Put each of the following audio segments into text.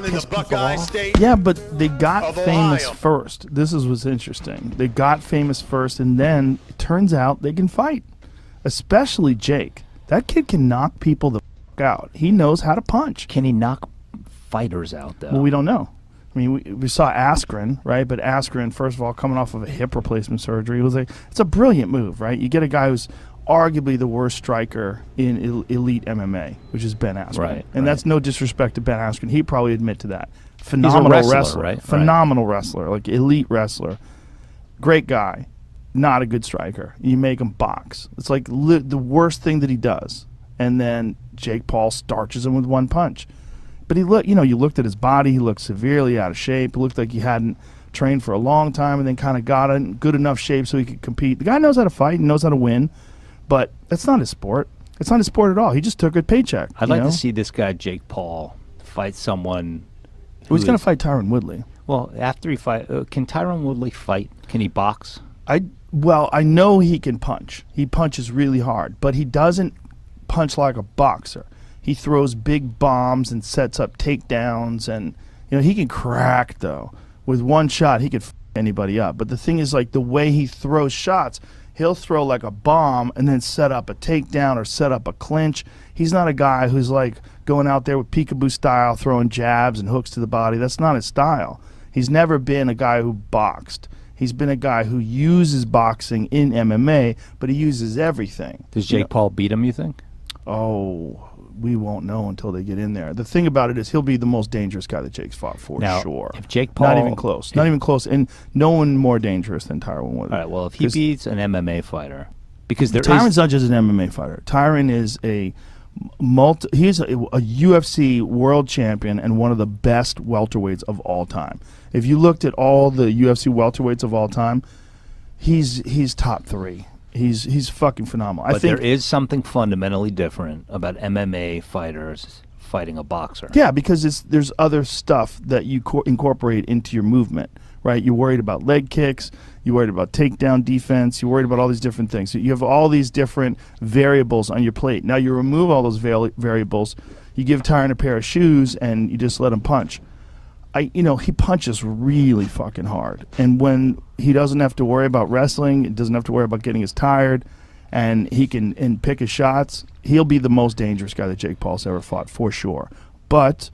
in the Buckeye State. Yeah, but they got famous Ohio. first. This is what's interesting. They got famous first, and then it turns out they can fight. Especially Jake. That kid can knock people the fuck out. He knows how to punch. Can he knock fighters out, though? Well, we don't know. I mean, we saw Askren, right? But Askren, first of all, coming off of a hip replacement surgery, it's a brilliant move, right? You get a guy who's arguably the worst striker in elite MMA, which is Ben Askren. Right, and right. that's no disrespect to Ben Askren. He'd probably admit to that. Phenomenal He's a wrestler, right? Phenomenal wrestler, like elite wrestler. Great guy. Not a good striker. You make him box. It's like the worst thing that he does. And then Jake Paul starches him with one punch. But you looked at his body. He looked severely out of shape. It looked like he hadn't trained for a long time and then kind of got in good enough shape so he could compete. The guy knows how to fight and knows how to win, but that's not his sport. It's not his sport at all. He just took a paycheck. I'd like to see this guy, Jake Paul, fight someone. He's going to fight Tyron Woodley. Well, after he fight, can Tyron Woodley fight? Can he box? I know he can punch. He punches really hard, but he doesn't punch like a boxer. He throws big bombs and sets up takedowns, and he can crack though. With one shot, he could f anybody up. But the thing is, like the way he throws shots, he'll throw like a bomb and then set up a takedown or set up a clinch. He's not a guy who's like going out there with peekaboo style, throwing jabs and hooks to the body. That's not his style. He's never been a guy who boxed. He's been a guy who uses boxing in MMA, but he uses everything. Does Jake Paul beat him, you think? Oh, we won't know until they get in there. The thing about it is he'll be the most dangerous guy that Jake's fought for sure. If Jake Paul... Not even close. Not even close. And no one more dangerous than Tyron Woodley. All right, well, if he beats an MMA fighter... Because Tyron's not just an MMA fighter. Tyron is he's a UFC world champion and one of the best welterweights of all time. If you looked at all the UFC welterweights of all time, he's top 3. He's fucking phenomenal. But there is something fundamentally different about MMA fighters fighting a boxer. Yeah, because there's other stuff that you incorporate into your movement, right? You're worried about leg kicks. You're worried about takedown defense. You're worried about all these different things. So you have all these different variables on your plate. Now you remove all those variables. You give Tyron a pair of shoes and you just let him punch. He punches really fucking hard. And when he doesn't have to worry about wrestling, he doesn't have to worry about getting as tired, and he can pick his shots, he'll be the most dangerous guy that Jake Paul's ever fought, for sure. But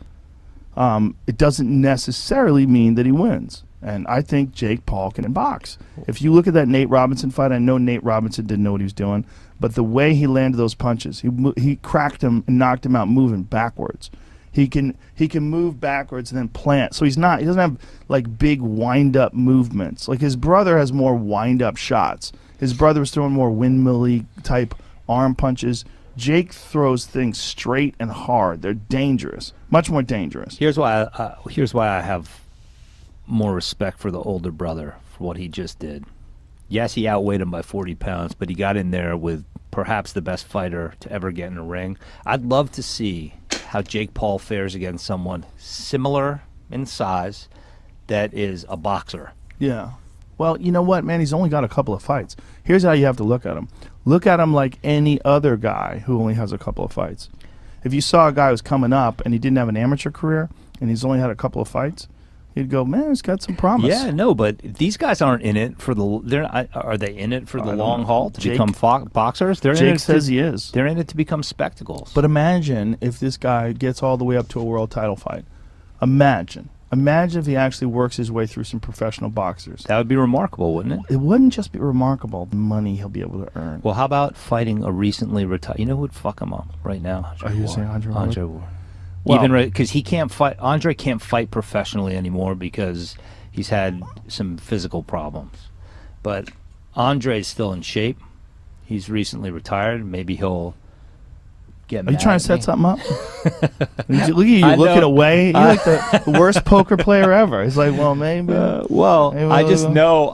it doesn't necessarily mean that he wins. And I think Jake Paul can box. If you look at that Nate Robinson fight, I know Nate Robinson didn't know what he was doing, but the way he landed those punches, he cracked him and knocked him out moving backwards. He can move backwards and then plant. So he doesn't have like big wind up movements. Like his brother has more wind up shots. His brother was throwing more windmill-y type arm punches. Jake throws things straight and hard. They're dangerous, much more dangerous. Here's why I have more respect for the older brother for what he just did. Yes, he outweighed him by 40 pounds, but he got in there with perhaps the best fighter to ever get in a ring. I'd love to see how Jake Paul fares against someone similar in size that is a boxer. Yeah. Well, you know what, man? He's only got a couple of fights. Here's how you have to look at him. Look at him like any other guy who only has a couple of fights. If you saw a guy who's coming up and he didn't have an amateur career and he's only had a couple of fights, you'd go, man, he's got some promise. Yeah, no, but these guys aren't in it for are they in it for the long haul to become boxers? Jake says he is. They're in it to become spectacles. But imagine if this guy gets all the way up to a world title fight. Imagine if he actually works his way through some professional boxers. That would be remarkable, wouldn't it? It wouldn't just be remarkable, the money he'll be able to earn. Well, how about fighting a recently retired? You know who would fuck him up right now? Are you saying Andre Ward? Andre Ward. Well, even because he can't fight. Andre can't fight professionally anymore because he's had some physical problems. But Andre's still in shape. He's recently retired. Maybe he'll get. Are you trying to set something up? Look at you looking away. You're like the worst poker player ever. It's like, well, maybe. I know